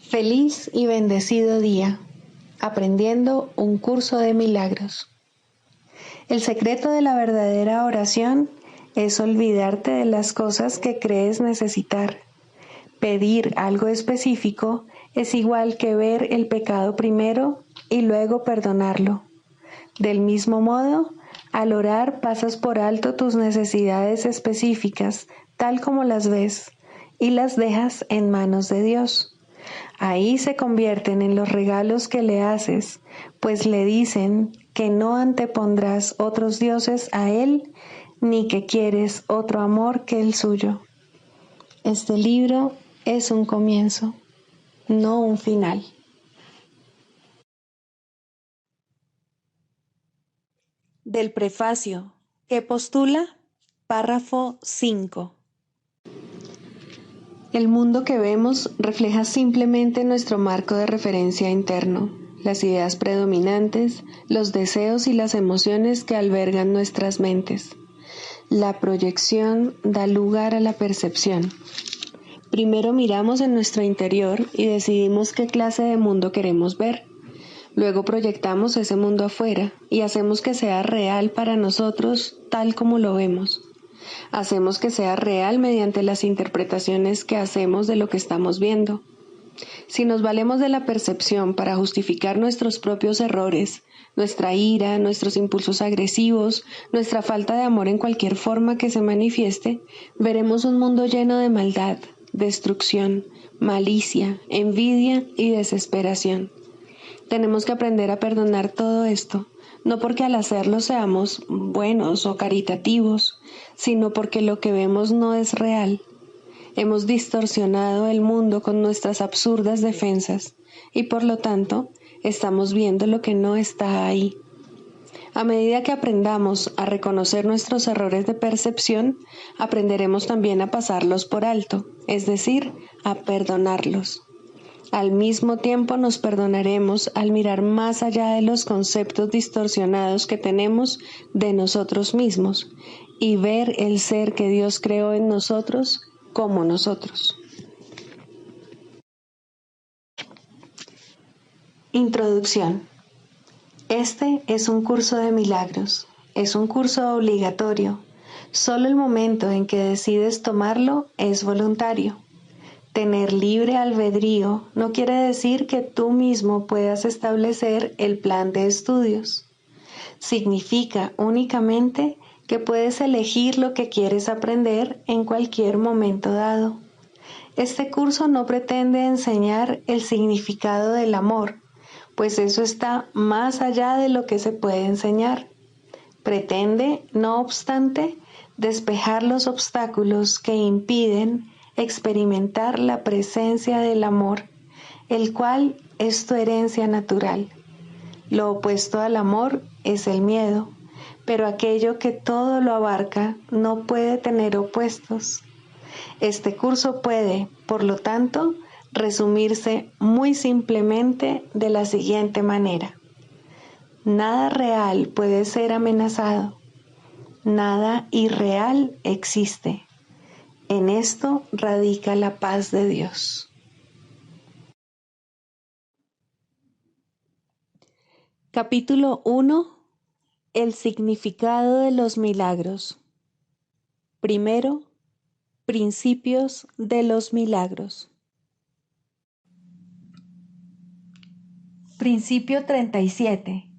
Feliz y bendecido día, aprendiendo un curso de milagros. El secreto de la verdadera oración es olvidarte de las cosas que crees necesitar. Pedir algo específico es igual que ver el pecado primero y luego perdonarlo. Del mismo modo, al orar pasas por alto tus necesidades específicas, tal como las ves, y las dejas en manos de Dios. Ahí se convierten en los regalos que le haces, pues le dicen que no antepondrás otros dioses a Él, ni que quieres otro amor que el suyo. Este libro es un comienzo, no un final. Del prefacio, que postula, párrafo 5. El mundo que vemos refleja simplemente nuestro marco de referencia interno, las ideas predominantes, los deseos y las emociones que albergan nuestras mentes. La proyección da lugar a la percepción. Primero miramos en nuestro interior y decidimos qué clase de mundo queremos ver. Luego proyectamos ese mundo afuera y hacemos que sea real para nosotros tal como lo vemos. Hacemos que sea real mediante las interpretaciones que hacemos de lo que estamos viendo. Si nos valemos de la percepción para justificar nuestros propios errores, nuestra ira, nuestros impulsos agresivos, nuestra falta de amor en cualquier forma que se manifieste, veremos un mundo lleno de maldad, destrucción, malicia, envidia y desesperación. Tenemos que aprender a perdonar todo esto, no porque al hacerlo seamos buenos o caritativos, sino porque lo que vemos no es real. Hemos distorsionado el mundo con nuestras absurdas defensas y por lo tanto estamos viendo lo que no está ahí. A medida que aprendamos a reconocer nuestros errores de percepción, aprenderemos también a pasarlos por alto, es decir, a perdonarlos. Al mismo tiempo nos perdonaremos al mirar más allá de los conceptos distorsionados que tenemos de nosotros mismos y ver el ser que Dios creó en nosotros como nosotros. Introducción. Este es un curso de milagros. Es un curso obligatorio. Solo el momento en que decides tomarlo es voluntario. Tener libre albedrío no quiere decir que tú mismo puedas establecer el plan de estudios. Significa únicamente que puedes elegir lo que quieres aprender en cualquier momento dado. Este curso no pretende enseñar el significado del amor, pues eso está más allá de lo que se puede enseñar. Pretende, no obstante, despejar los obstáculos que impiden experimentar la presencia del amor, el cual es tu herencia natural. Lo opuesto al amor es el miedo, pero aquello que todo lo abarca no puede tener opuestos. Este curso puede, por lo tanto, resumirse muy simplemente de la siguiente manera. Nada real puede ser amenazado. Nada irreal existe. En esto radica la paz de Dios. Capítulo 1. El significado de los milagros. Primero, principios de los milagros. Principio 37.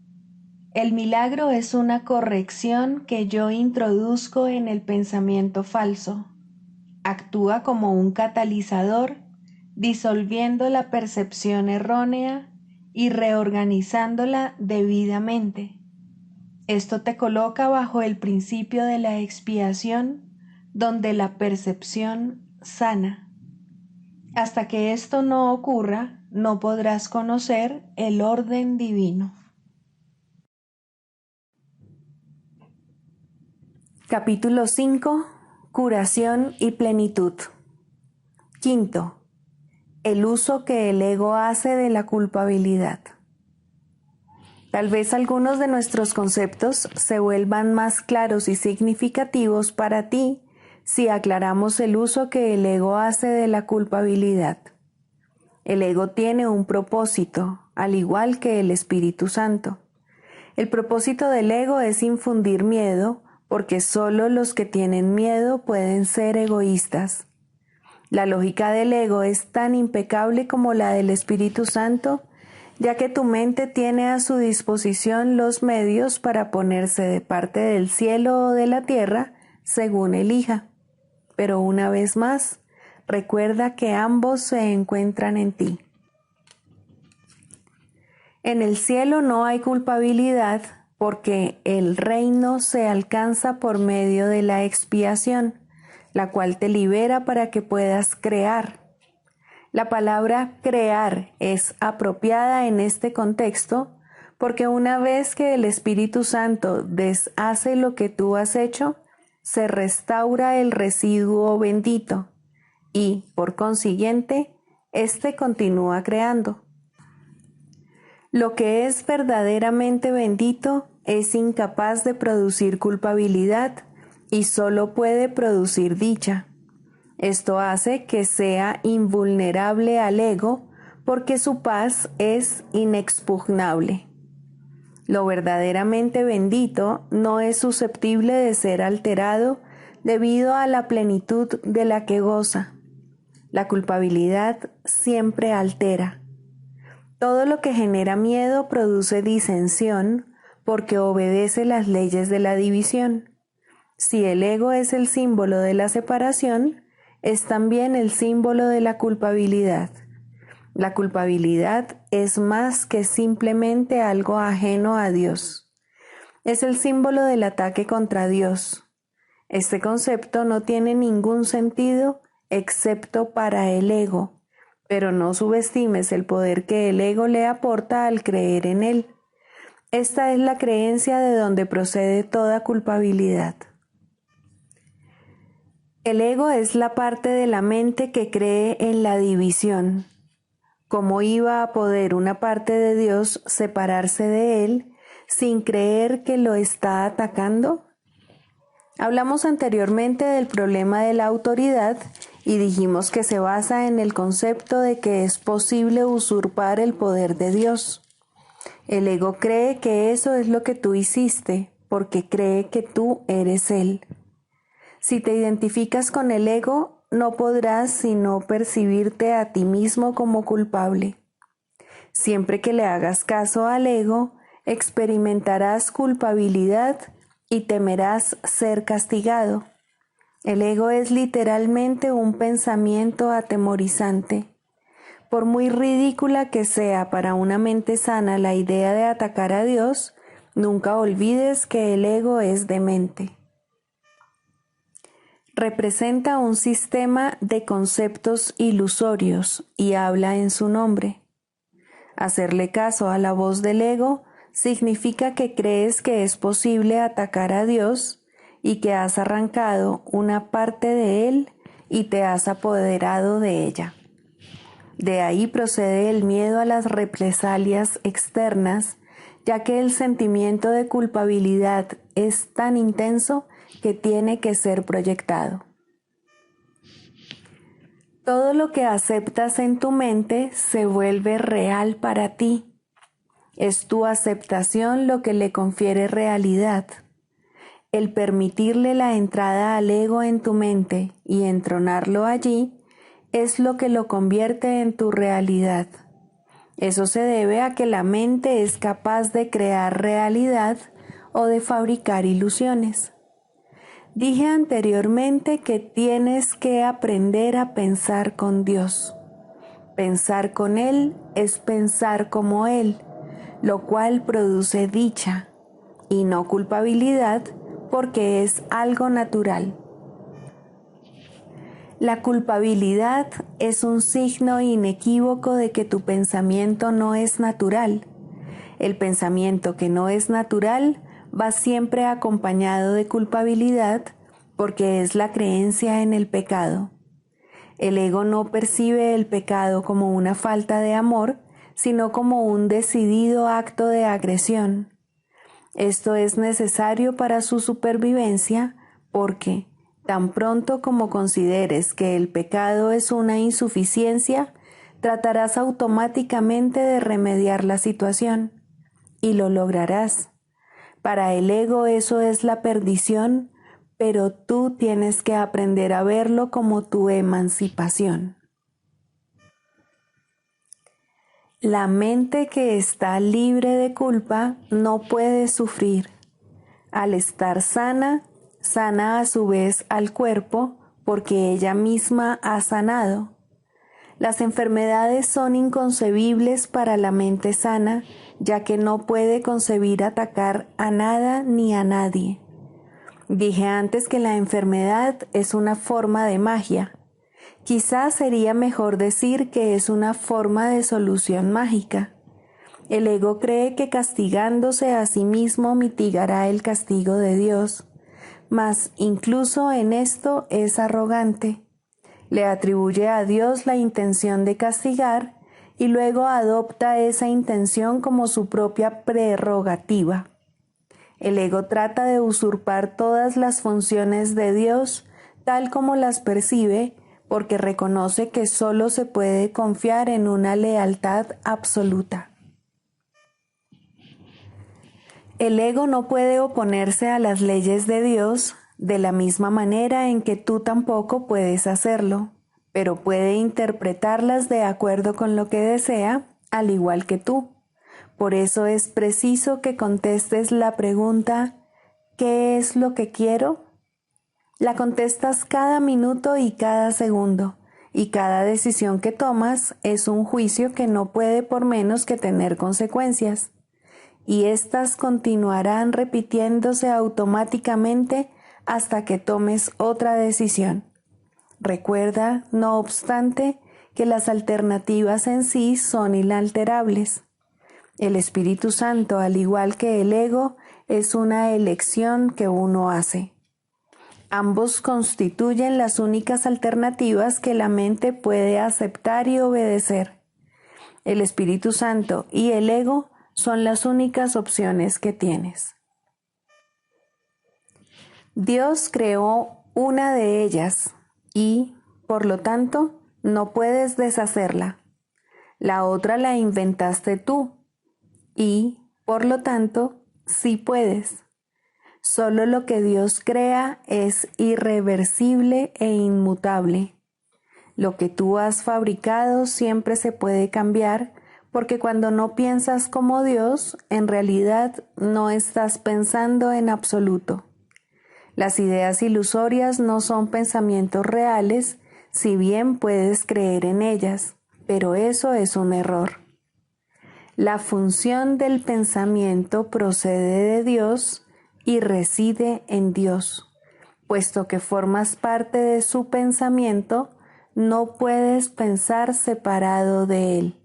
El milagro es una corrección que yo introduzco en el pensamiento falso. Actúa como un catalizador, disolviendo la percepción errónea y reorganizándola debidamente. Esto te coloca bajo el principio de la expiación, donde la percepción sana. Hasta que esto no ocurra, no podrás conocer el orden divino. Capítulo 5. Curación y plenitud. Quinto. El uso que el ego hace de la culpabilidad. Tal vez algunos de nuestros conceptos se vuelvan más claros y significativos para ti si aclaramos el uso que el ego hace de la culpabilidad. El ego tiene un propósito, al igual que el Espíritu Santo. El propósito del ego es infundir miedo, porque solo los que tienen miedo pueden ser egoístas. La lógica del ego es tan impecable como la del Espíritu Santo, ya que tu mente tiene a su disposición los medios para ponerse de parte del cielo o de la tierra, según elija. Pero una vez más, recuerda que ambos se encuentran en ti. En el cielo no hay culpabilidad, porque el reino se alcanza por medio de la expiación, la cual te libera para que puedas crear. La palabra crear es apropiada en este contexto porque una vez que el Espíritu Santo deshace lo que tú has hecho, se restaura el residuo bendito y, por consiguiente, éste continúa creando. Lo que es verdaderamente bendito es incapaz de producir culpabilidad y solo puede producir dicha. Esto hace que sea invulnerable al ego porque su paz es inexpugnable. Lo verdaderamente bendito no es susceptible de ser alterado debido a la plenitud de la que goza. La culpabilidad siempre altera. Todo lo que genera miedo produce disensión porque obedece las leyes de la división. Si el ego es el símbolo de la separación, es también el símbolo de la culpabilidad. La culpabilidad es más que simplemente algo ajeno a Dios. Es el símbolo del ataque contra Dios. Este concepto no tiene ningún sentido excepto para el ego, pero no subestimes el poder que el ego le aporta al creer en él. Esta es la creencia de donde procede toda culpabilidad. El ego es la parte de la mente que cree en la división. ¿Cómo iba a poder una parte de Dios separarse de él sin creer que lo está atacando? Hablamos anteriormente del problema de la autoridad y dijimos que se basa en el concepto de que es posible usurpar el poder de Dios. El ego cree que eso es lo que tú hiciste, porque cree que tú eres Él. Si te identificas con el ego, no podrás sino percibirte a ti mismo como culpable. Siempre que le hagas caso al ego, experimentarás culpabilidad y temerás ser castigado. El ego es literalmente un pensamiento atemorizante. Por muy ridícula que sea para una mente sana la idea de atacar a Dios, nunca olvides que el ego es demente. Representa un sistema de conceptos ilusorios y habla en su nombre. Hacerle caso a la voz del ego significa que crees que es posible atacar a Dios y que has arrancado una parte de Él y te has apoderado de ella. De ahí procede el miedo a las represalias externas, ya que el sentimiento de culpabilidad es tan intenso que tiene que ser proyectado. Todo lo que aceptas en tu mente se vuelve real para ti. Es tu aceptación lo que le confiere realidad. El permitirle la entrada al ego en tu mente y entronarlo allí es lo que lo convierte en tu realidad. Eso se debe a que la mente es capaz de crear realidad o de fabricar ilusiones. Dije anteriormente que tienes que aprender a pensar con Dios. Pensar con Él es pensar como Él, lo cual produce dicha y no culpabilidad porque es algo natural. La culpabilidad es un signo inequívoco de que tu pensamiento no es natural. El pensamiento que no es natural va siempre acompañado de culpabilidad porque es la creencia en el pecado. El ego no percibe el pecado como una falta de amor, sino como un decidido acto de agresión. Esto es necesario para su supervivencia porque, tan pronto como consideres que el pecado es una insuficiencia, tratarás automáticamente de remediar la situación y lo lograrás. Para el ego eso es la perdición, pero tú tienes que aprender a verlo como tu emancipación. La mente que está libre de culpa no puede sufrir. Al estar sana, sana a su vez al cuerpo porque ella misma ha sanado. Las enfermedades son inconcebibles para la mente sana, ya que no puede concebir atacar a nada ni a nadie. Dije antes que la enfermedad es una forma de magia. Quizás sería mejor decir que es una forma de solución mágica. El ego cree que castigándose a sí mismo mitigará el castigo de Dios, mas incluso en esto es arrogante. Le atribuye a Dios la intención de castigar y luego adopta esa intención como su propia prerrogativa. El ego trata de usurpar todas las funciones de Dios tal como las percibe, porque reconoce que solo se puede confiar en una lealtad absoluta. El ego no puede oponerse a las leyes de Dios de la misma manera en que tú tampoco puedes hacerlo, pero puede interpretarlas de acuerdo con lo que desea, al igual que tú. Por eso es preciso que contestes la pregunta, ¿qué es lo que quiero? La contestas cada minuto y cada segundo, y cada decisión que tomas es un juicio que no puede por menos que tener consecuencias, y éstas continuarán repitiéndose automáticamente hasta que tomes otra decisión. Recuerda, no obstante, que las alternativas en sí son inalterables. El Espíritu Santo, al igual que el ego, es una elección que uno hace. Ambos constituyen las únicas alternativas que la mente puede aceptar y obedecer. El Espíritu Santo y el ego son las únicas opciones que tienes. Dios creó una de ellas y, por lo tanto, no puedes deshacerla. La otra la inventaste tú y, por lo tanto, sí puedes. Solo lo que Dios crea es irreversible e inmutable. Lo que tú has fabricado siempre se puede cambiar, porque cuando no piensas como Dios, en realidad no estás pensando en absoluto. Las ideas ilusorias no son pensamientos reales, si bien puedes creer en ellas, pero eso es un error. La función del pensamiento procede de Dios y reside en Dios. Puesto que formas parte de su pensamiento, no puedes pensar separado de él.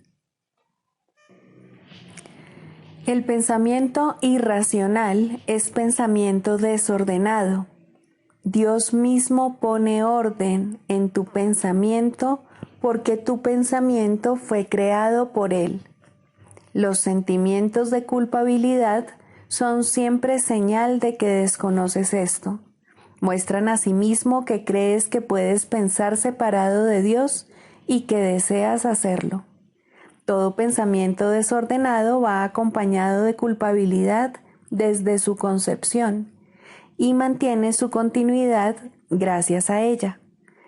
El pensamiento irracional es pensamiento desordenado. Dios mismo pone orden en tu pensamiento porque tu pensamiento fue creado por Él. Los sentimientos de culpabilidad son siempre señal de que desconoces esto. Muestran asimismo que crees que puedes pensar separado de Dios y que deseas hacerlo. Todo pensamiento desordenado va acompañado de culpabilidad desde su concepción y mantiene su continuidad gracias a ella.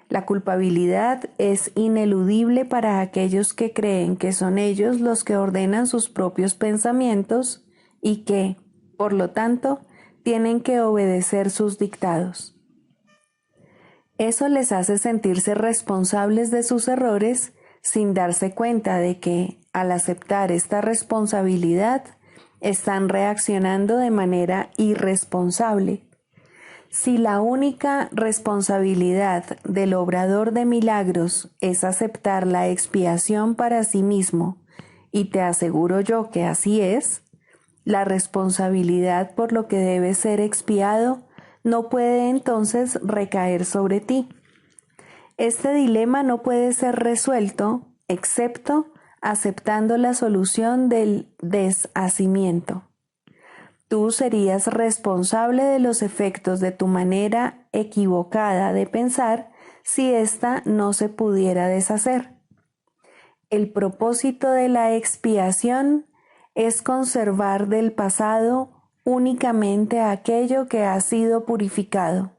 La culpabilidad es ineludible para aquellos que creen que son ellos los que ordenan sus propios pensamientos y que, por lo tanto, tienen que obedecer sus dictados. Eso les hace sentirse responsables de sus errores sin darse cuenta de que, al aceptar esta responsabilidad, están reaccionando de manera irresponsable. Si la única responsabilidad del obrador de milagros es aceptar la expiación para sí mismo, y te aseguro yo que así es, la responsabilidad por lo que debe ser expiado no puede entonces recaer sobre ti. Este dilema no puede ser resuelto excepto aceptando la solución del deshacimiento. Tú serías responsable de los efectos de tu manera equivocada de pensar si ésta no se pudiera deshacer. El propósito de la expiación es conservar del pasado únicamente aquello que ha sido purificado.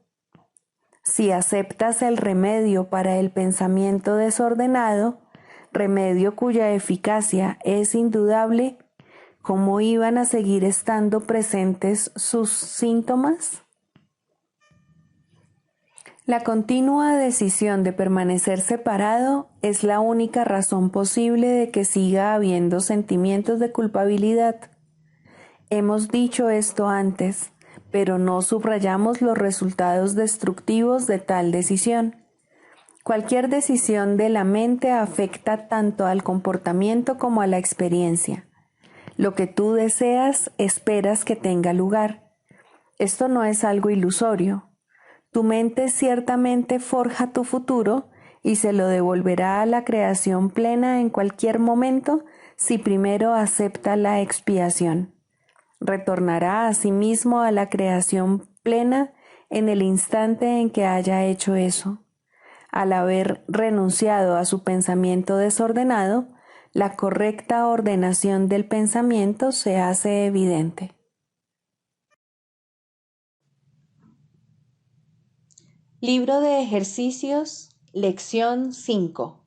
Si aceptas el remedio para el pensamiento desordenado, remedio cuya eficacia es indudable, ¿cómo iban a seguir estando presentes sus síntomas? La continua decisión de permanecer separado es la única razón posible de que siga habiendo sentimientos de culpabilidad. Hemos dicho esto antes, pero no subrayamos los resultados destructivos de tal decisión. Cualquier decisión de la mente afecta tanto al comportamiento como a la experiencia. Lo que tú deseas, esperas que tenga lugar. Esto no es algo ilusorio. Tu mente ciertamente forja tu futuro y se lo devolverá a la creación plena en cualquier momento si primero acepta la expiación. Retornará a sí mismo a la creación plena en el instante en que haya hecho eso. Al haber renunciado a su pensamiento desordenado, la correcta ordenación del pensamiento se hace evidente. Libro de ejercicios, lección 5.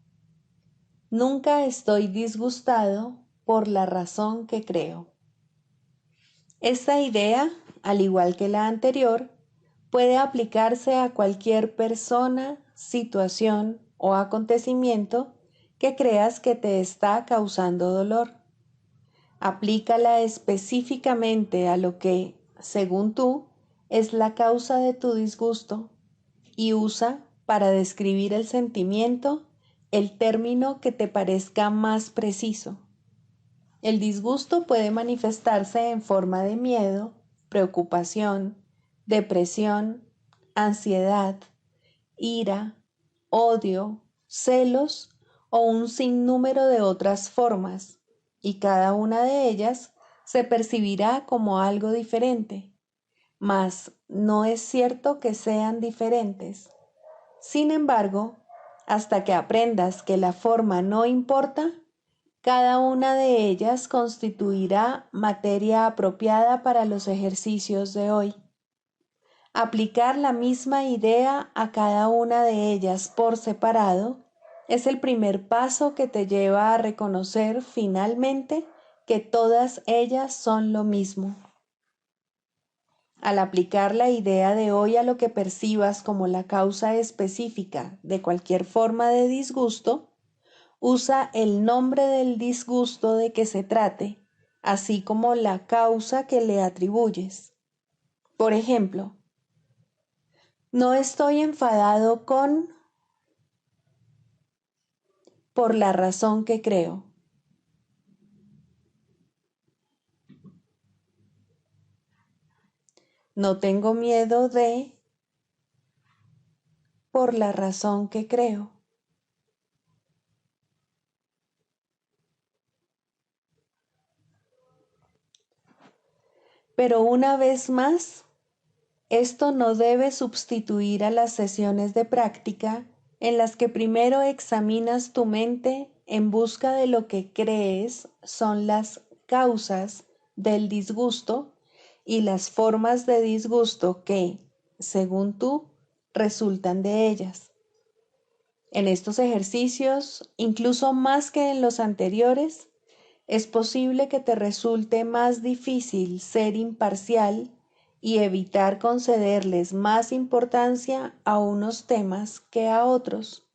Nunca estoy disgustado por la razón que creo. Esta idea, al igual que la anterior, puede aplicarse a cualquier persona, situación o acontecimiento que creas que te está causando dolor. Aplícala específicamente a lo que, según tú, es la causa de tu disgusto y usa para describir el sentimiento el término que te parezca más preciso. El disgusto puede manifestarse en forma de miedo, preocupación, depresión, ansiedad, ira, odio, celos o un sinnúmero de otras formas, y cada una de ellas se percibirá como algo diferente. Mas no es cierto que sean diferentes. Sin embargo, hasta que aprendas que la forma no importa, cada una de ellas constituirá materia apropiada para los ejercicios de hoy. Aplicar la misma idea a cada una de ellas por separado es el primer paso que te lleva a reconocer finalmente que todas ellas son lo mismo. Al aplicar la idea de hoy a lo que percibas como la causa específica de cualquier forma de disgusto, usa el nombre del disgusto de que se trate, así como la causa que le atribuyes. Por ejemplo, no estoy enfadado por la razón que creo. No tengo miedo por la razón que creo. Pero una vez más, esto no debe sustituir a las sesiones de práctica en las que primero examinas tu mente en busca de lo que crees son las causas del disgusto y las formas de disgusto que, según tú, resultan de ellas. En estos ejercicios, incluso más que en los anteriores, es posible que te resulte más difícil ser imparcial y evitar concederles más importancia a unos temas que a otros.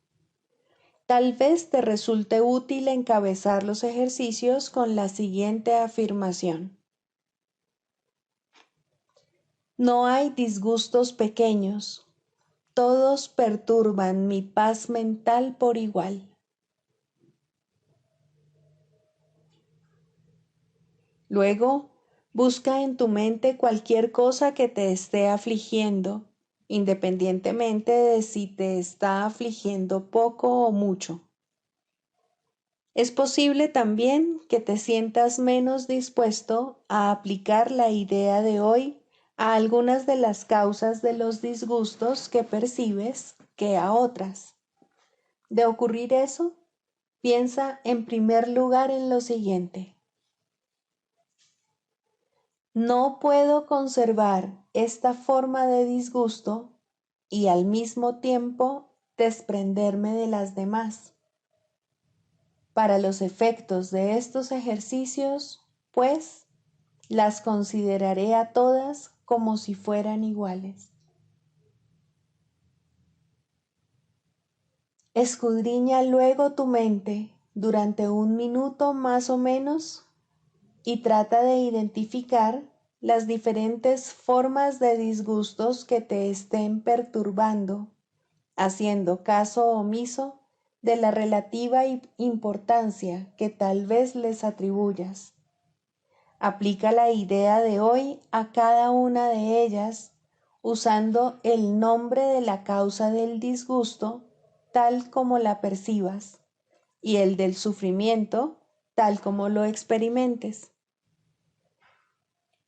Tal vez te resulte útil encabezar los ejercicios con la siguiente afirmación. No hay disgustos pequeños, todos perturban mi paz mental por igual. Luego, busca en tu mente cualquier cosa que te esté afligiendo, independientemente de si te está afligiendo poco o mucho. Es posible también que te sientas menos dispuesto a aplicar la idea de hoy a algunas de las causas de los disgustos que percibes que a otras. De ocurrir eso, Piensa en primer lugar en lo siguiente. No puedo conservar esta forma de disgusto y al mismo tiempo desprenderme de las demás. Para los efectos de estos ejercicios, pues, las consideraré a todas como si fueran iguales. Escudriña luego tu mente durante 1 minuto más o menos y trata de identificar las diferentes formas de disgustos que te estén perturbando, haciendo caso omiso de la relativa importancia que tal vez les atribuyas. Aplica la idea de hoy a cada una de ellas usando el nombre de la causa del disgusto tal como la percibas y el del sufrimiento tal como lo experimentes.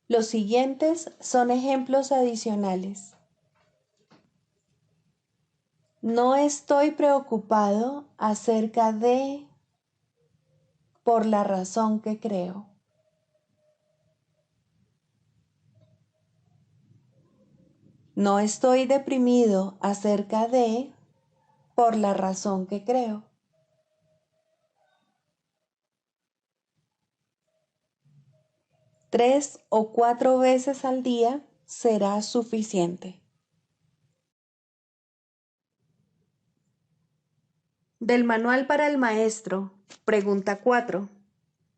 Los siguientes son ejemplos adicionales. No estoy preocupado acerca de por la razón que creo. No estoy deprimido acerca de por la razón que creo. Tres o 4 veces al día será suficiente. Del manual para el maestro, pregunta 4.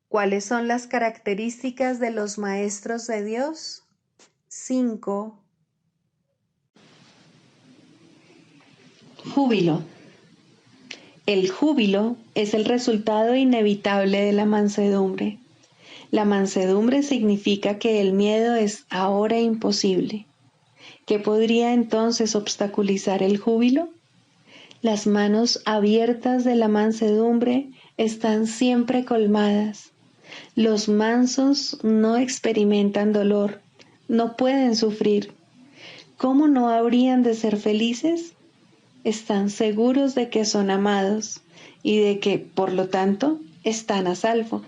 ¿Cuáles son las características de los maestros de Dios? 5. Júbilo. El júbilo es el resultado inevitable de la mansedumbre. La mansedumbre significa que el miedo es ahora imposible. ¿Qué podría entonces obstaculizar el júbilo? Las manos abiertas de la mansedumbre están siempre colmadas. Los mansos no experimentan dolor, no pueden sufrir. ¿Cómo no habrían de ser felices? Están seguros de que son amados y de que, por lo tanto, están a salvo.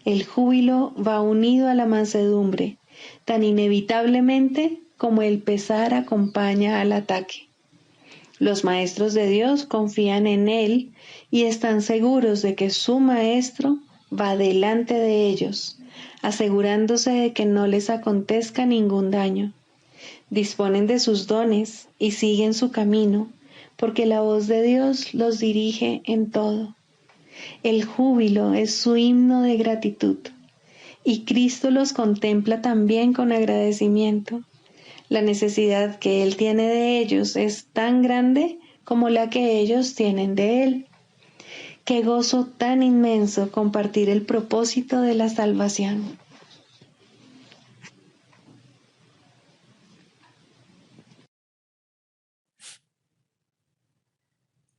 El júbilo va unido a la mansedumbre, tan inevitablemente como el pesar acompaña al ataque. Los maestros de Dios confían en Él y están seguros de que su Maestro va delante de ellos, asegurándose de que no les acontezca ningún daño. Disponen de sus dones y siguen su camino, porque la voz de Dios los dirige en todo. El júbilo es su himno de gratitud, y Cristo los contempla también con agradecimiento. La necesidad que Él tiene de ellos es tan grande como la que ellos tienen de Él. Qué gozo tan inmenso compartir el propósito de la salvación.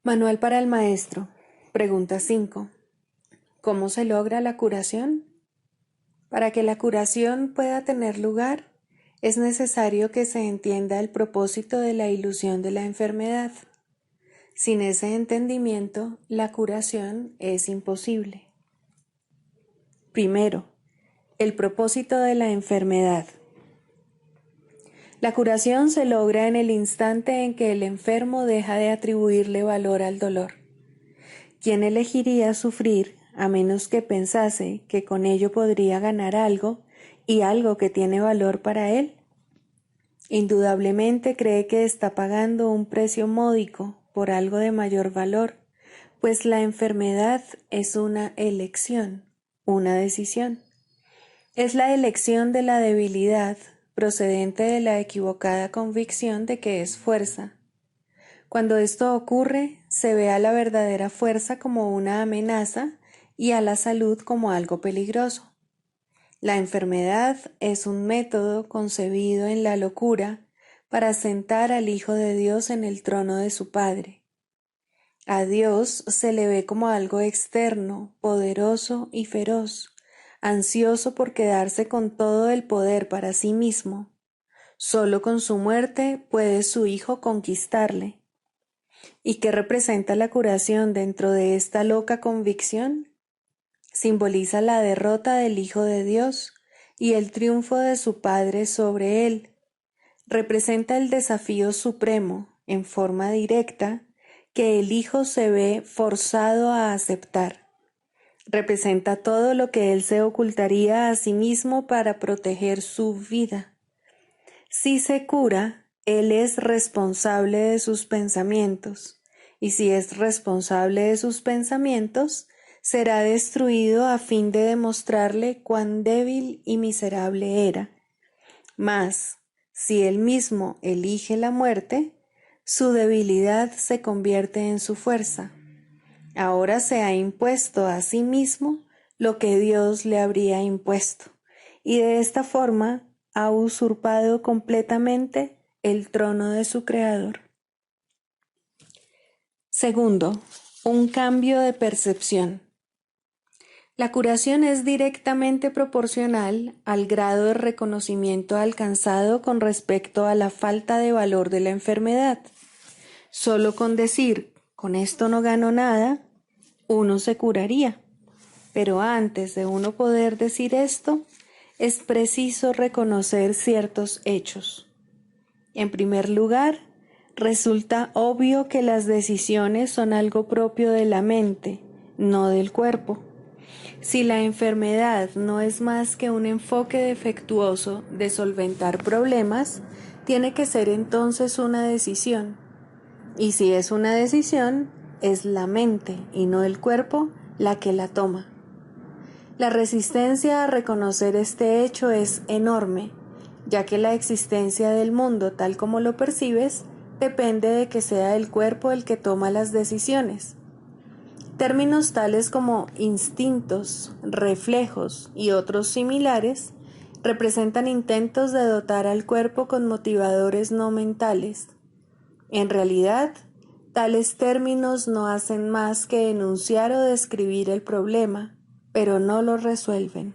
Manual para el maestro. Pregunta 5. ¿Cómo se logra la curación? Para que la curación pueda tener lugar, es necesario que se entienda el propósito de la ilusión de la enfermedad. Sin ese entendimiento, la curación es imposible. Primero, el propósito de la enfermedad. La curación se logra en el instante en que el enfermo deja de atribuirle valor al dolor. ¿Quién elegiría sufrir a menos que pensase que con ello podría ganar algo y algo que tiene valor para él? Indudablemente cree que está pagando un precio módico por algo de mayor valor, pues la enfermedad es una elección, una decisión. Es la elección de la debilidad procedente de la equivocada convicción de que es fuerza. Cuando esto ocurre, se ve a la verdadera fuerza como una amenaza y a la salud como algo peligroso. La enfermedad es un método concebido en la locura para sentar al Hijo de Dios en el trono de su Padre. A Dios se le ve como algo externo, poderoso y feroz, ansioso por quedarse con todo el poder para sí mismo. Solo con su muerte puede su Hijo conquistarle. ¿Y qué representa la curación dentro de esta loca convicción? Simboliza la derrota del Hijo de Dios y el triunfo de su Padre sobre él. Representa el desafío supremo, en forma directa, que el Hijo se ve forzado a aceptar. Representa todo lo que él se ocultaría a sí mismo para proteger su vida. Si se cura, él es responsable de sus pensamientos, y si es responsable de sus pensamientos, será destruido a fin de demostrarle cuán débil y miserable era. Mas, si él mismo elige la muerte, su debilidad se convierte en su fuerza. Ahora se ha impuesto a sí mismo lo que Dios le habría impuesto, y de esta forma ha usurpado completamente el trono de su Creador. Segundo, un cambio de percepción. La curación es directamente proporcional al grado de reconocimiento alcanzado con respecto a la falta de valor de la enfermedad. Solo con decir, con esto no gano nada, uno se curaría. Pero antes de uno poder decir esto, es preciso reconocer ciertos hechos. En primer lugar, resulta obvio que las decisiones son algo propio de la mente, no del cuerpo. Si la enfermedad no es más que un enfoque defectuoso de solventar problemas, tiene que ser entonces una decisión. Y si es una decisión, es la mente y no el cuerpo la que la toma. La resistencia a reconocer este hecho es enorme, ya que la existencia del mundo tal como lo percibes depende de que sea el cuerpo el que toma las decisiones. Términos tales como instintos, reflejos y otros similares representan intentos de dotar al cuerpo con motivadores no mentales. En realidad, tales términos no hacen más que enunciar o describir el problema, pero no lo resuelven.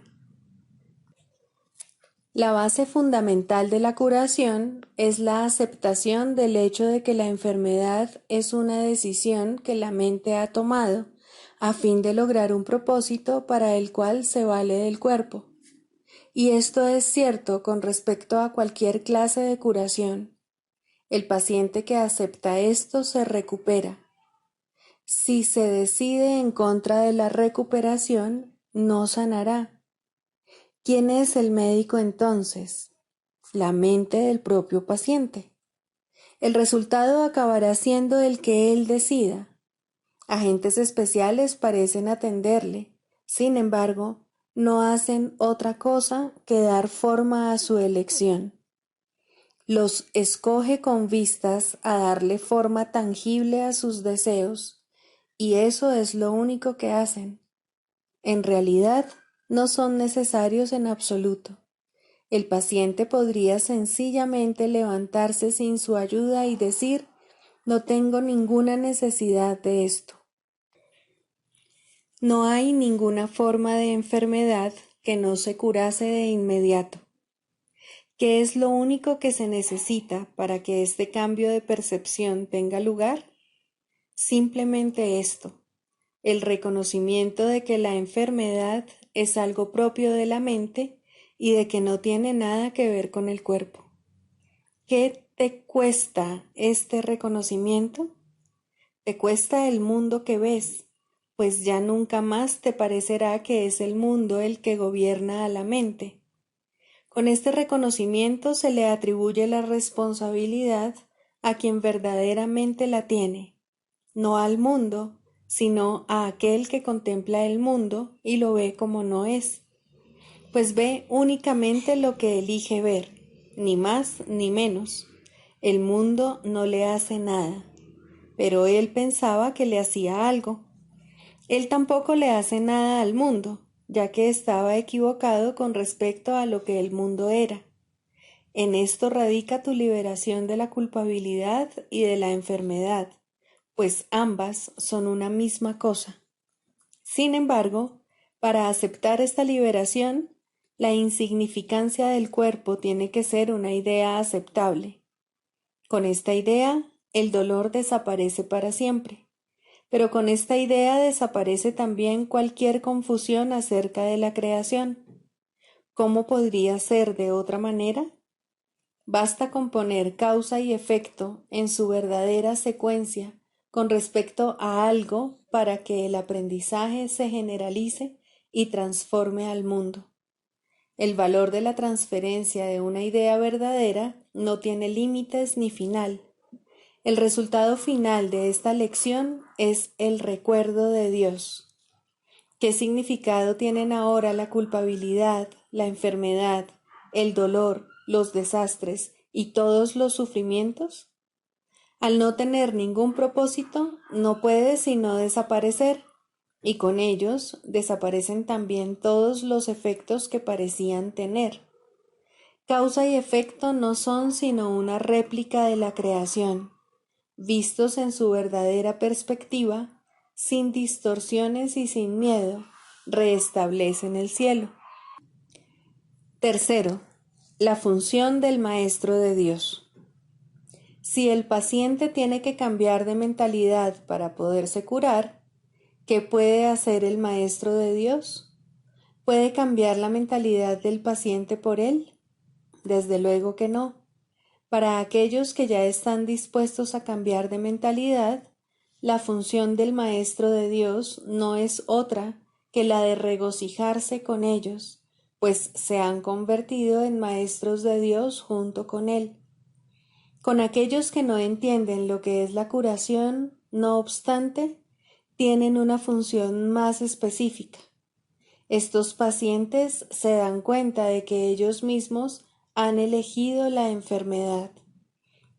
La base fundamental de la curación es la aceptación del hecho de que la enfermedad es una decisión que la mente ha tomado a fin de lograr un propósito para el cual se vale del cuerpo. Y esto es cierto con respecto a cualquier clase de curación. El paciente que acepta esto se recupera. Si se decide en contra de la recuperación, no sanará. ¿Quién es el médico entonces? La mente del propio paciente. El resultado acabará siendo el que él decida. Agentes especiales parecen atenderle, sin embargo, no hacen otra cosa que dar forma a su elección. Los escoge con vistas a darle forma tangible a sus deseos, y eso es lo único que hacen. En realidad, no son necesarios en absoluto. El paciente podría sencillamente levantarse sin su ayuda y decir, no tengo ninguna necesidad de esto. No hay ninguna forma de enfermedad que no se curase de inmediato. ¿Qué es lo único que se necesita para que este cambio de percepción tenga lugar? Simplemente esto, el reconocimiento de que la enfermedad es algo propio de la mente y de que no tiene nada que ver con el cuerpo. ¿Qué te cuesta este reconocimiento? Te cuesta el mundo que ves, pues ya nunca más te parecerá que es el mundo el que gobierna a la mente. Con este reconocimiento se le atribuye la responsabilidad a quien verdaderamente la tiene, no al mundo, sino a aquel que contempla el mundo y lo ve como no es, pues ve únicamente lo que elige ver, ni más ni menos. El mundo no le hace nada, pero él pensaba que le hacía algo. Él tampoco le hace nada al mundo, ya que estaba equivocado con respecto a lo que el mundo era. En esto radica tu liberación de la culpabilidad y de la enfermedad, pues ambas son una misma cosa. Sin embargo, para aceptar esta liberación, la insignificancia del cuerpo tiene que ser una idea aceptable. Con esta idea, el dolor desaparece para siempre. Pero con esta idea desaparece también cualquier confusión acerca de la creación. ¿Cómo podría ser de otra manera? Basta con poner causa y efecto en su verdadera secuencia con respecto a algo para que el aprendizaje se generalice y transforme al mundo. El valor de la transferencia de una idea verdadera no tiene límites ni final. El resultado final de esta lección es el recuerdo de Dios. ¿Qué significado tienen ahora la culpabilidad, la enfermedad, el dolor, los desastres y todos los sufrimientos? Al no tener ningún propósito, no puede sino desaparecer, y con ellos desaparecen también todos los efectos que parecían tener. Causa y efecto no son sino una réplica de la creación, vistos en su verdadera perspectiva, sin distorsiones y sin miedo, restablecen el cielo. Tercero, la función del Maestro de Dios. Si el paciente tiene que cambiar de mentalidad para poderse curar, ¿qué puede hacer el Maestro de Dios? ¿Puede cambiar la mentalidad del paciente por él? Desde luego que no. Para aquellos que ya están dispuestos a cambiar de mentalidad, la función del Maestro de Dios no es otra que la de regocijarse con ellos, pues se han convertido en maestros de Dios junto con Él. Con aquellos que no entienden lo que es la curación, no obstante, tienen una función más específica. Estos pacientes se dan cuenta de que ellos mismos han elegido la enfermedad.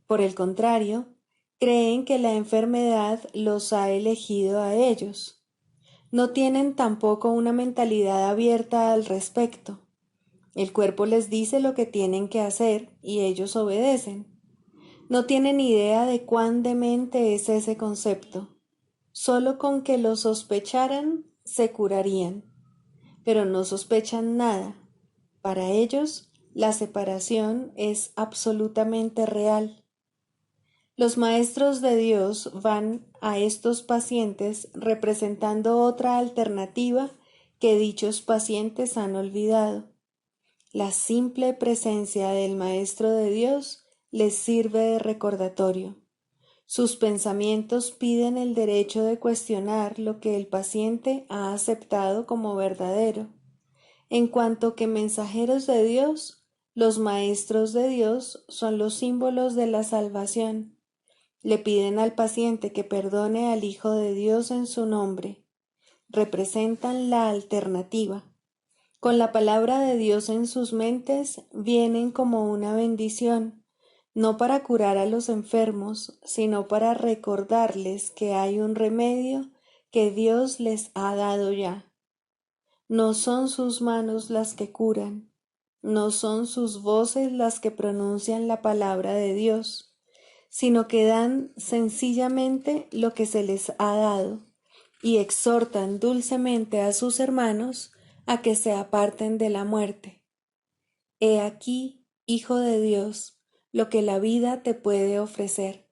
Por el contrario, creen que la enfermedad los ha elegido a ellos. No tienen tampoco una mentalidad abierta al respecto. El cuerpo les dice lo que tienen que hacer y ellos obedecen. No tienen idea de cuán demente es ese concepto. Solo con que lo sospecharan, se curarían. Pero no sospechan nada. Para ellos, la separación es absolutamente real. Los maestros de Dios van a estos pacientes representando otra alternativa que dichos pacientes han olvidado. La simple presencia del Maestro de Dios les sirve de recordatorio. Sus pensamientos piden el derecho de cuestionar lo que el paciente ha aceptado como verdadero. En cuanto que mensajeros de Dios, los maestros de Dios son los símbolos de la salvación. Le piden al paciente que perdone al Hijo de Dios en su nombre. Representan la alternativa. Con la palabra de Dios en sus mentes, vienen como una bendición, no para curar a los enfermos, sino para recordarles que hay un remedio que Dios les ha dado ya. No son sus manos las que curan, no son sus voces las que pronuncian la palabra de Dios, sino que dan sencillamente lo que se les ha dado y exhortan dulcemente a sus hermanos a que se aparten de la muerte. He aquí, Hijo de Dios, lo que la vida te puede ofrecer.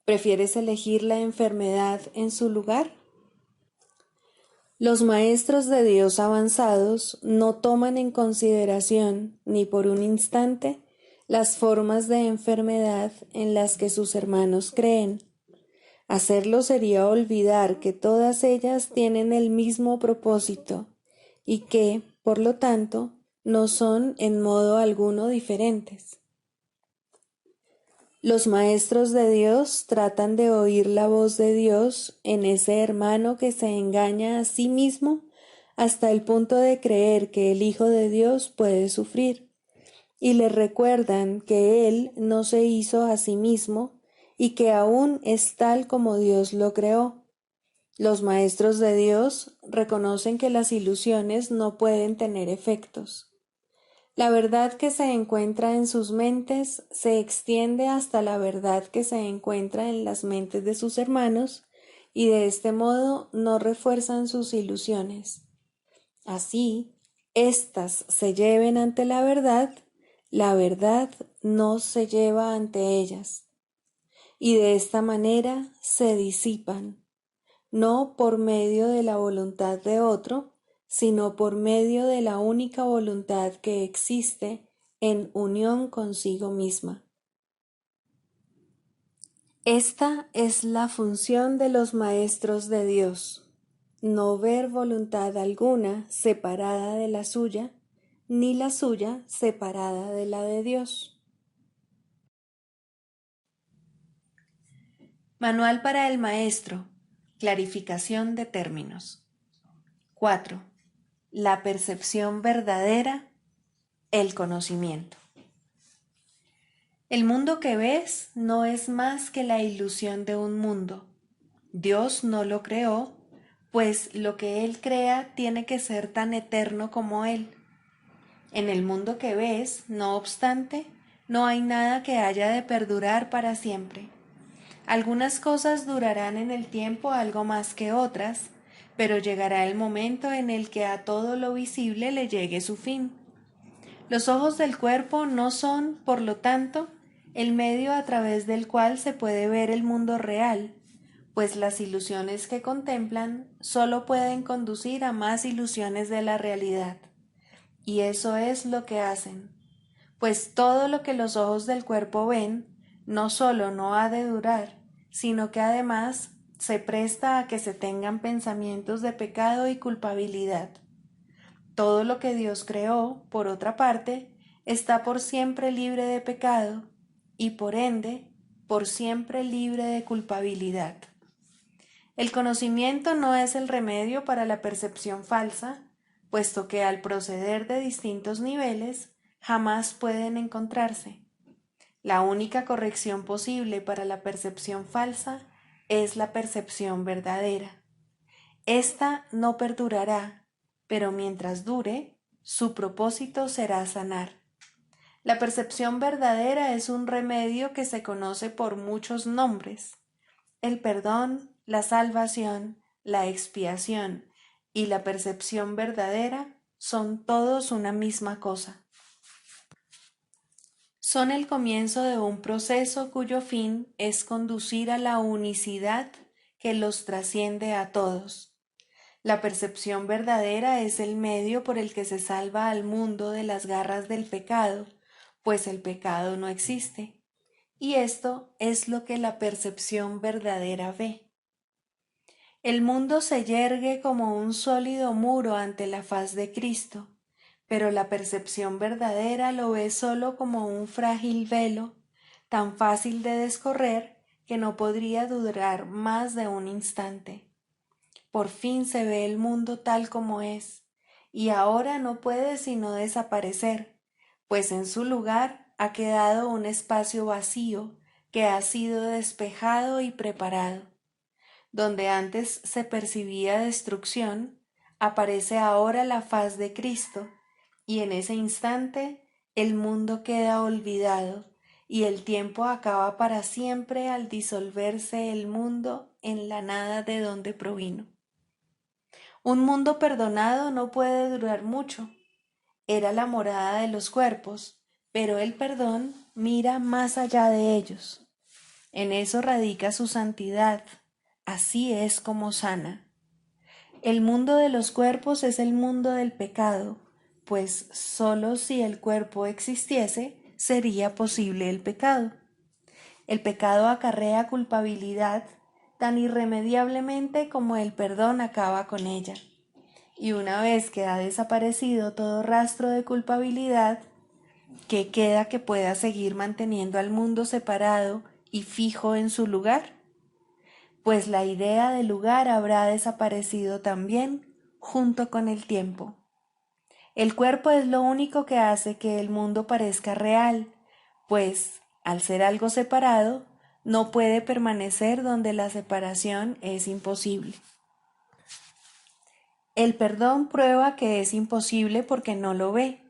¿Prefieres elegir la enfermedad en su lugar? Los maestros de Dios avanzados no toman en consideración ni por un instante las formas de enfermedad en las que sus hermanos creen. Hacerlo sería olvidar que todas ellas tienen el mismo propósito y que, por lo tanto, no son en modo alguno diferentes. Los maestros de Dios tratan de oír la voz de Dios en ese hermano que se engaña a sí mismo hasta el punto de creer que el Hijo de Dios puede sufrir, y le recuerdan que Él no se hizo a sí mismo y que aún es tal como Dios lo creó. Los maestros de Dios reconocen que las ilusiones no pueden tener efectos. La verdad que se encuentra en sus mentes se extiende hasta la verdad que se encuentra en las mentes de sus hermanos y de este modo no refuerzan sus ilusiones. Así, éstas se lleven ante la verdad no se lleva ante ellas. y de esta manera se disipan, no por medio de la voluntad de otro, sino por medio de la única voluntad que existe en unión consigo misma. Esta es la función de los maestros de Dios, no ver voluntad alguna separada de la suya, ni la suya separada de la de Dios. Manual para el maestro. Clarificación de términos. 4. La percepción verdadera, el conocimiento. El mundo que ves no es más que la ilusión de un mundo. Dios no lo creó, pues lo que Él crea tiene que ser tan eterno como Él. En el mundo que ves, no obstante, no hay nada que haya de perdurar para siempre. Algunas cosas durarán en el tiempo algo más que otras, pero llegará el momento en el que a todo lo visible le llegue su fin. Los ojos del cuerpo no son, por lo tanto, el medio a través del cual se puede ver el mundo real, pues las ilusiones que contemplan solo pueden conducir a más ilusiones de la realidad. Y eso es lo que hacen, pues todo lo que los ojos del cuerpo ven no solo no ha de durar, sino que además se presta a que se tengan pensamientos de pecado y culpabilidad. Todo lo que Dios creó, por otra parte, está por siempre libre de pecado y por ende, por siempre libre de culpabilidad. El conocimiento no es el remedio para la percepción falsa, puesto que al proceder de distintos niveles jamás pueden encontrarse. La única corrección posible para la percepción falsa es la percepción verdadera. Esta no perdurará, pero mientras dure, su propósito será sanar. La percepción verdadera es un remedio que se conoce por muchos nombres. El perdón, la salvación, la expiación y la percepción verdadera son todos una misma cosa. Son el comienzo de un proceso cuyo fin es conducir a la unicidad que los trasciende a todos. La percepción verdadera es el medio por el que se salva al mundo de las garras del pecado, pues el pecado no existe. Y esto es lo que la percepción verdadera ve. El mundo se yergue como un sólido muro ante la faz de Cristo, pero la percepción verdadera lo ve solo como un frágil velo, tan fácil de descorrer que no podría durar más de un instante. Por fin se ve el mundo tal como es, y ahora no puede sino desaparecer, pues en su lugar ha quedado un espacio vacío que ha sido despejado y preparado. Donde antes se percibía destrucción, aparece ahora la faz de Cristo, y en ese instante el mundo queda olvidado, y el tiempo acaba para siempre al disolverse el mundo en la nada de donde provino. Un mundo perdonado no puede durar mucho. Era la morada de los cuerpos, pero el perdón mira más allá de ellos. En eso radica su santidad. Así es como sana. El mundo de los cuerpos es el mundo del pecado, pues sólo si el cuerpo existiese sería posible el pecado. El pecado acarrea culpabilidad tan irremediablemente como el perdón acaba con ella. Y una vez que ha desaparecido todo rastro de culpabilidad, ¿qué queda que pueda seguir manteniendo al mundo separado y fijo en su lugar? Pues la idea de lugar habrá desaparecido también junto con el tiempo. El cuerpo es lo único que hace que el mundo parezca real, pues, al ser algo separado, no puede permanecer donde la separación es imposible. El perdón prueba que es imposible porque no lo ve,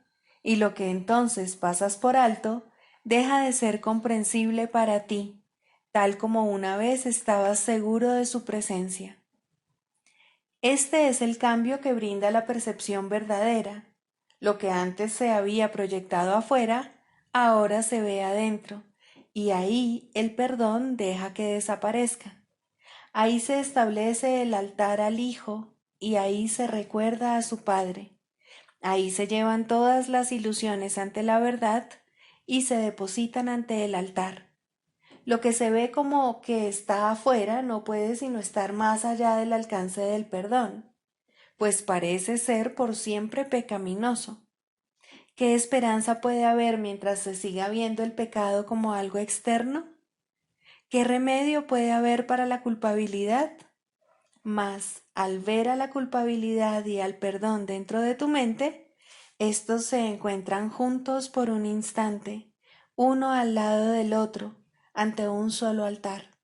y lo que entonces pasas por alto deja de ser comprensible para ti, tal como una vez estabas seguro de su presencia. Este es el cambio que brinda la percepción verdadera. Lo que antes se había proyectado afuera, ahora se ve adentro, y ahí el perdón deja que desaparezca. Ahí se establece el altar al Hijo y ahí se recuerda a su Padre. Ahí se llevan todas las ilusiones ante la verdad y se depositan ante el altar. Lo que se ve como que está afuera no puede sino estar más allá del alcance del perdón, pues parece ser por siempre pecaminoso. ¿Qué esperanza puede haber mientras se siga viendo el pecado como algo externo? ¿Qué remedio puede haber para la culpabilidad? Mas, al ver a la culpabilidad y al perdón dentro de tu mente, estos se encuentran juntos por un instante, uno al lado del otro, ante un solo altar.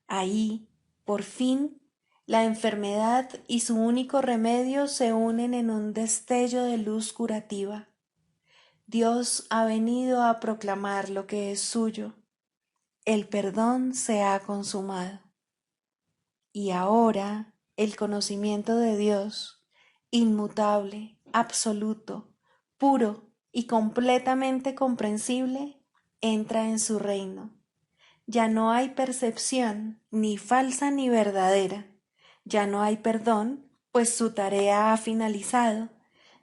Ahí, por fin, la enfermedad y su único remedio se unen en un destello de luz curativa. Dios ha venido a proclamar lo que es suyo. El perdón se ha consumado. Y ahora el conocimiento de Dios, inmutable, absoluto, puro y completamente comprensible, entra en su reino. Ya no hay percepción, ni falsa ni verdadera. Ya no hay perdón, pues su tarea ha finalizado.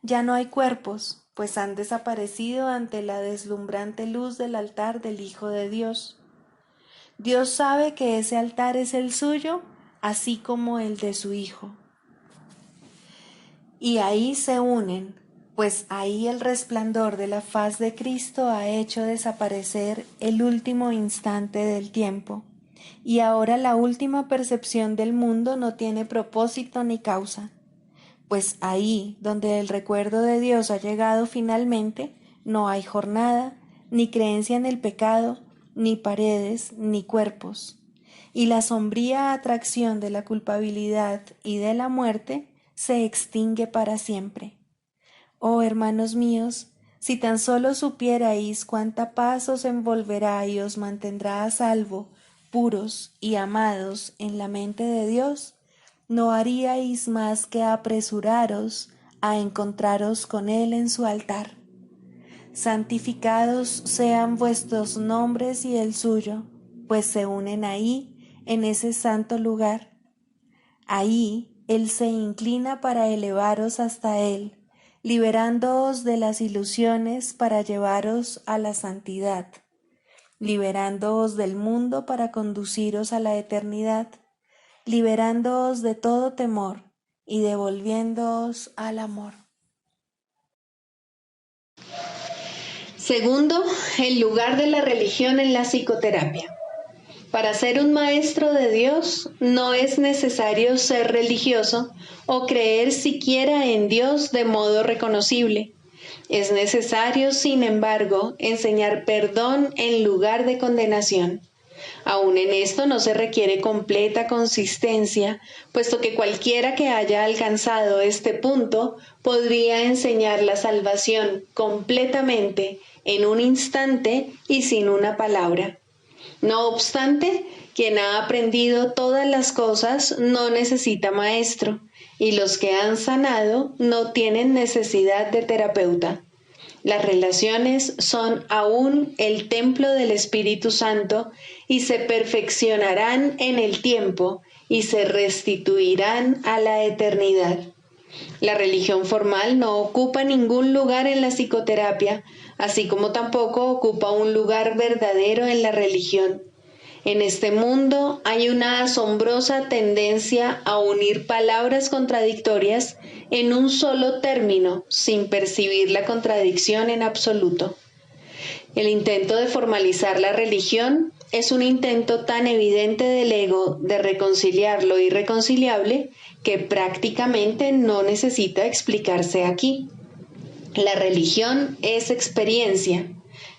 Ya no hay cuerpos, pues han desaparecido ante la deslumbrante luz del altar del Hijo de Dios. Dios sabe que ese altar es el suyo, así como el de su Hijo. Y ahí se unen, pues ahí el resplandor de la faz de Cristo ha hecho desaparecer el último instante del tiempo, y ahora la última percepción del mundo no tiene propósito ni causa, pues ahí donde el recuerdo de Dios ha llegado finalmente, no hay jornada, ni creencia en el pecado, ni paredes, ni cuerpos. Y la sombría atracción de la culpabilidad y de la muerte se extingue para siempre. Oh hermanos míos, si tan solo supierais cuánta paz os envolverá y os mantendrá a salvo, puros y amados en la mente de Dios, no haríais más que apresuraros a encontraros con Él en su altar. Santificados sean vuestros nombres y el suyo, pues se unen ahí, en ese santo lugar. Ahí Él se inclina para elevaros hasta Él, liberándoos de las ilusiones para llevaros a la santidad, liberándoos del mundo para conduciros a la eternidad, liberándoos de todo temor y devolviéndoos al amor. Segundo, el lugar de la religión en la psicoterapia. Para ser un maestro de Dios no es necesario ser religioso o creer siquiera en Dios de modo reconocible. Es necesario, sin embargo, enseñar perdón en lugar de condenación. Aún en esto no se requiere completa consistencia, puesto que cualquiera que haya alcanzado este punto podría enseñar la salvación completamente en un instante y sin una palabra. No obstante, quien ha aprendido todas las cosas no necesita maestro, y los que han sanado no tienen necesidad de terapeuta. Las relaciones son aún el templo del Espíritu Santo y se perfeccionarán en el tiempo y se restituirán a la eternidad. La religión formal no ocupa ningún lugar en la psicoterapia, así como tampoco ocupa un lugar verdadero en la religión. En este mundo hay una asombrosa tendencia a unir palabras contradictorias en un solo término, sin percibir la contradicción en absoluto. El intento de formalizar la religión es un intento tan evidente del ego de reconciliar lo irreconciliable que prácticamente no necesita explicarse aquí. La religión es experiencia.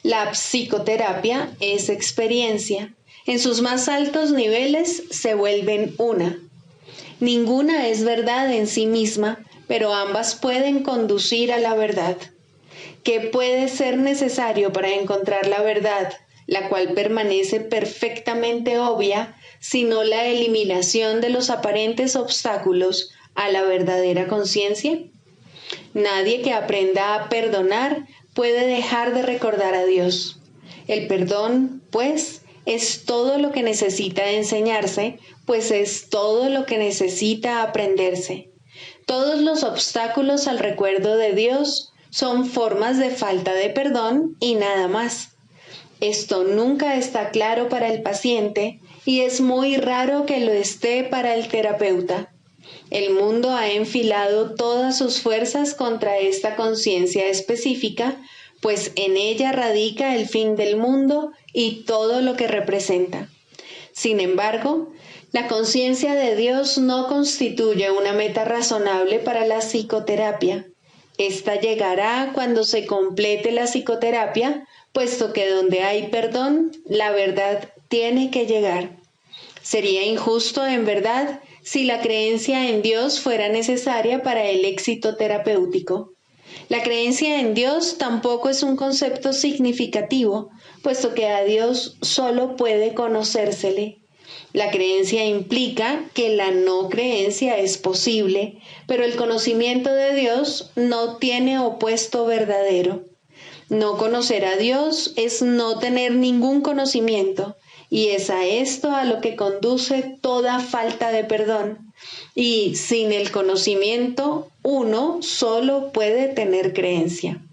La psicoterapia es experiencia. En sus más altos niveles se vuelven una. Ninguna es verdad en sí misma, pero ambas pueden conducir a la verdad. ¿Qué puede ser necesario para encontrar la verdad, la cual permanece perfectamente obvia, sino la eliminación de los aparentes obstáculos a la verdadera conciencia? Nadie que aprenda a perdonar puede dejar de recordar a Dios. El perdón, pues, es todo lo que necesita enseñarse, pues es todo lo que necesita aprenderse. Todos los obstáculos al recuerdo de Dios son formas de falta de perdón y nada más. Esto nunca está claro para el paciente y es muy raro que lo esté para el terapeuta. El mundo ha enfilado todas sus fuerzas contra esta conciencia específica, pues en ella radica el fin del mundo y todo lo que representa. Sin embargo, la conciencia de Dios no constituye una meta razonable para la psicoterapia. Esta llegará cuando se complete la psicoterapia, puesto que donde hay perdón, la verdad tiene que llegar. Sería injusto, en verdad, si la creencia en Dios fuera necesaria para el éxito terapéutico. La creencia en Dios tampoco es un concepto significativo, puesto que a Dios solo puede conocérsele. La creencia implica que la no creencia es posible, pero el conocimiento de Dios no tiene opuesto verdadero. No conocer a Dios es no tener ningún conocimiento, y es a esto a lo que conduce toda falta de perdón. Y sin el conocimiento, uno solo puede tener creencia.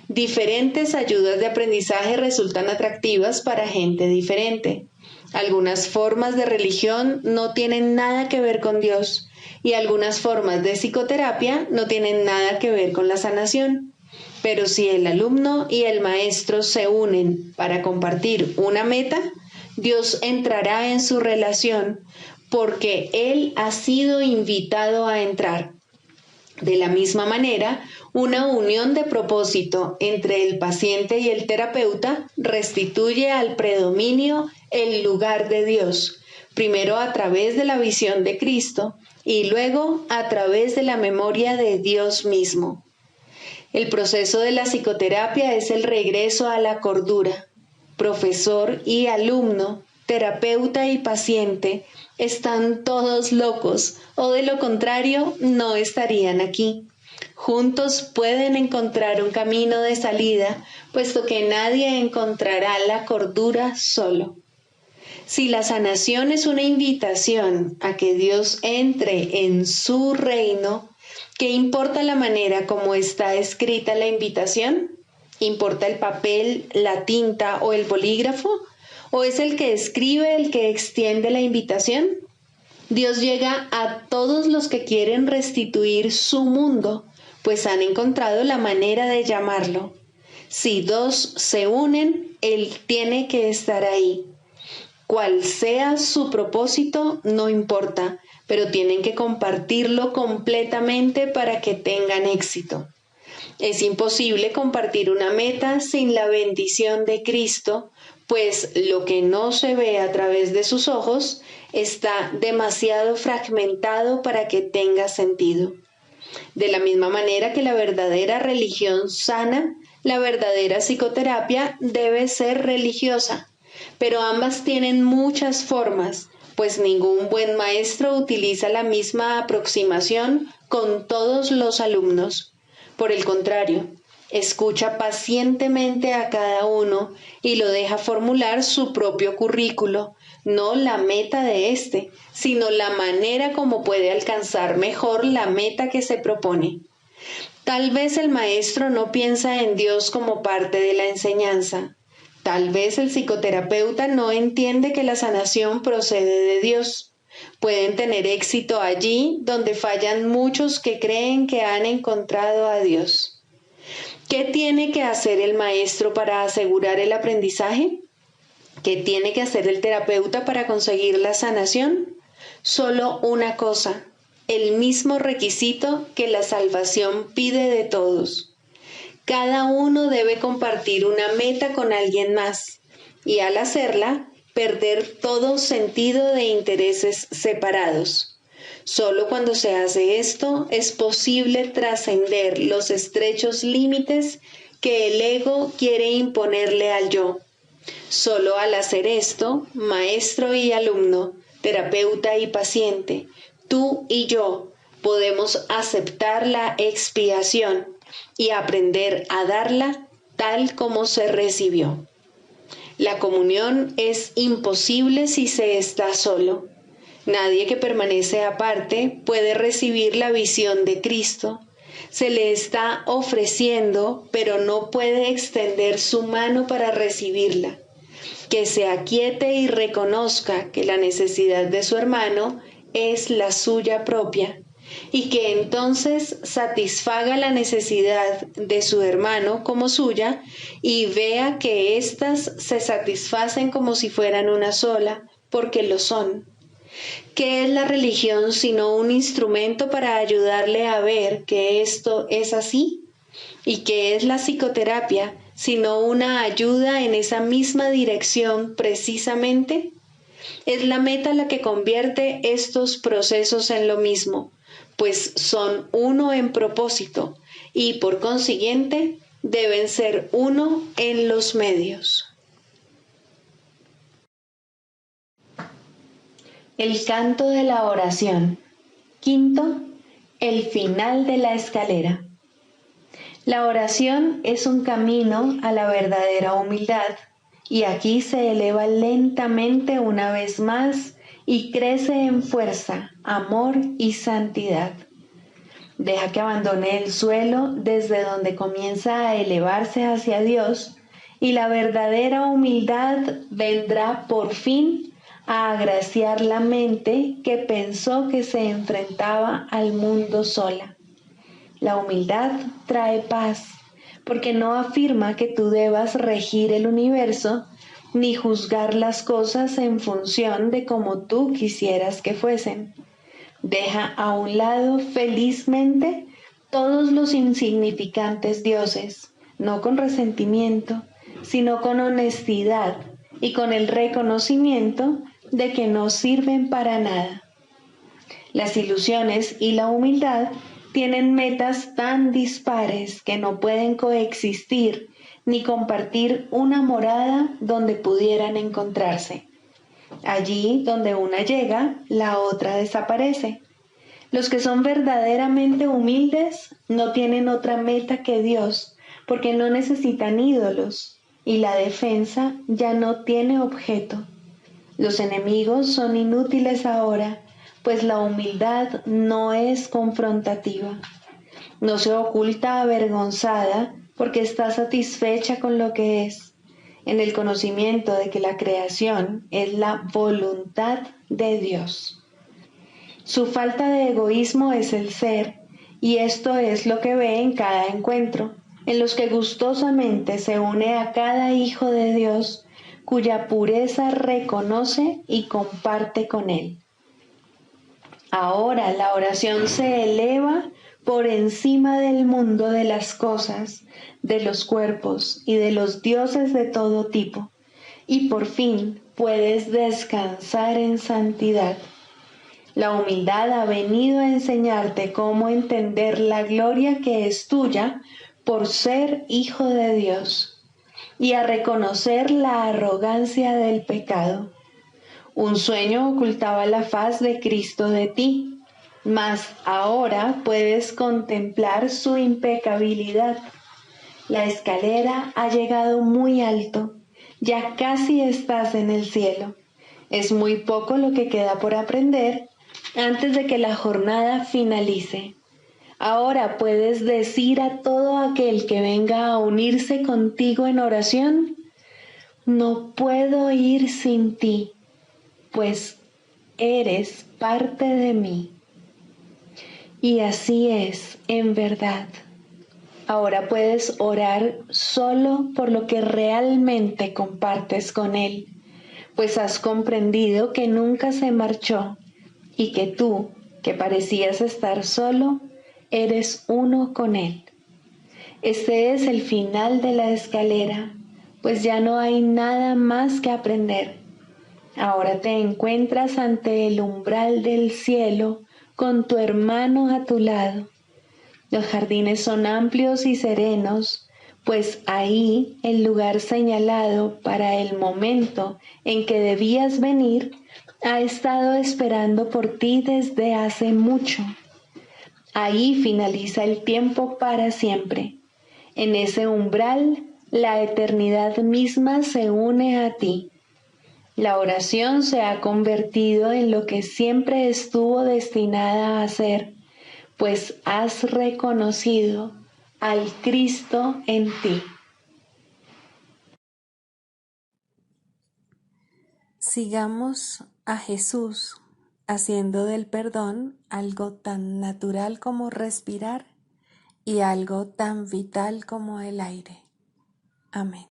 Diferentes ayudas de aprendizaje resultan atractivas para gente diferente. Algunas formas de religión no tienen nada que ver con Dios, y algunas formas de psicoterapia no tienen nada que ver con la sanación. Pero si el alumno y el maestro se unen para compartir una meta, Dios entrará en su relación porque Él ha sido invitado a entrar. De la misma manera, una unión de propósito entre el paciente y el terapeuta restituye al predominio el lugar de Dios, primero a través de la visión de Cristo y luego a través de la memoria de Dios mismo. El proceso de la psicoterapia es el regreso a la cordura. Profesor y alumno, terapeuta y paciente, están todos locos, o de lo contrario, no estarían aquí. Juntos pueden encontrar un camino de salida, puesto que nadie encontrará la cordura solo. Si la sanación es una invitación a que Dios entre en su reino, ¿qué importa la manera como está escrita la invitación? ¿Importa el papel, la tinta o el bolígrafo? ¿O es el que escribe el que extiende la invitación? Dios llega a todos los que quieren restituir su mundo, pues han encontrado la manera de llamarlo. Si dos se unen, Él tiene que estar ahí. Cual sea su propósito, no importa, pero tienen que compartirlo completamente para que tengan éxito. Es imposible compartir una meta sin la bendición de Cristo, pues lo que no se ve a través de sus ojos está demasiado fragmentado para que tenga sentido. De la misma manera que la verdadera religión sana, la verdadera psicoterapia debe ser religiosa, pero ambas tienen muchas formas, pues ningún buen maestro utiliza la misma aproximación con todos los alumnos. Por el contrario, escucha pacientemente a cada uno y lo deja formular su propio currículo, no la meta de éste, sino la manera como puede alcanzar mejor la meta que se propone. Tal vez el maestro no piensa en Dios como parte de la enseñanza. Tal vez el psicoterapeuta no entiende que la sanación procede de Dios. Pueden tener éxito allí donde fallan muchos que creen que han encontrado a Dios. ¿Qué tiene que hacer el maestro para asegurar el aprendizaje? ¿Qué tiene que hacer el terapeuta para conseguir la sanación? Solo una cosa, el mismo requisito que la salvación pide de todos. Cada uno debe compartir una meta con alguien más y al hacerla, perder todo sentido de intereses separados. Solo cuando se hace esto es posible trascender los estrechos límites que el ego quiere imponerle al yo. Solo al hacer esto, maestro y alumno, terapeuta y paciente, tú y yo podemos aceptar la expiación y aprender a darla tal como se recibió. La comunión es imposible si se está solo. Nadie que permanece aparte puede recibir la visión de Cristo. Se le está ofreciendo, pero no puede extender su mano para recibirla. Que se aquiete y reconozca que la necesidad de su hermano es la suya propia, y que entonces satisfaga la necesidad de su hermano como suya y vea que éstas se satisfacen como si fueran una sola, porque lo son. ¿Qué es la religión sino un instrumento para ayudarle a ver que esto es así? ¿Y qué es la psicoterapia sino una ayuda en esa misma dirección precisamente? Es la meta la que convierte estos procesos en lo mismo, pues son uno en propósito y por consiguiente deben ser uno en los medios. El canto de la oración. Quinto, el final de la escalera. La oración es un camino a la verdadera humildad, y aquí se eleva lentamente una vez más y crece en fuerza, amor y santidad. Deja que abandone el suelo desde donde comienza a elevarse hacia Dios, y la verdadera humildad vendrá por fin a agraciar la mente que pensó que se enfrentaba al mundo sola. La humildad trae paz, porque no afirma que tú debas regir el universo ni juzgar las cosas en función de cómo tú quisieras que fuesen. Deja a un lado felizmente todos los insignificantes dioses, no con resentimiento, sino con honestidad y con el reconocimiento de que no sirven para nada. Las ilusiones y la humildad tienen metas tan dispares que no pueden coexistir ni compartir una morada donde pudieran encontrarse. Allí donde una llega, la otra desaparece. Los que son verdaderamente humildes no tienen otra meta que Dios, porque no necesitan ídolos, y la defensa ya no tiene objeto. Los enemigos son inútiles ahora, pues la humildad no es confrontativa. No se oculta avergonzada porque está satisfecha con lo que es, en el conocimiento de que la creación es la voluntad de Dios. Su falta de egoísmo es el ser, y esto es lo que ve en cada encuentro, en los que gustosamente se une a cada hijo de Dios, cuya pureza reconoce y comparte con él. Ahora la oración se eleva por encima del mundo de las cosas, de los cuerpos y de los dioses de todo tipo, y por fin puedes descansar en santidad. La humildad ha venido a enseñarte cómo entender la gloria que es tuya por ser hijo de Dios, y a reconocer la arrogancia del pecado. Un sueño ocultaba la faz de Cristo de ti, mas ahora puedes contemplar su impecabilidad. La escalera ha llegado muy alto, ya casi estás en el cielo. Es muy poco lo que queda por aprender antes de que la jornada finalice. Ahora puedes decir a todo aquel que venga a unirse contigo en oración: no puedo ir sin ti, pues eres parte de mí. Y así es, en verdad. Ahora puedes orar solo por lo que realmente compartes con Él, pues has comprendido que nunca se marchó y que tú, que parecías estar solo, eres uno con Él. Este es el final de la escalera, pues ya no hay nada más que aprender. Ahora te encuentras ante el umbral del cielo con tu hermano a tu lado. Los jardines son amplios y serenos, pues ahí el lugar señalado para el momento en que debías venir ha estado esperando por ti desde hace mucho. Ahí finaliza el tiempo para siempre. En ese umbral, la eternidad misma se une a ti. La oración se ha convertido en lo que siempre estuvo destinada a ser, pues has reconocido al Cristo en ti. Sigamos a Jesús haciendo del perdón algo tan natural como respirar y algo tan vital como el aire. Amén.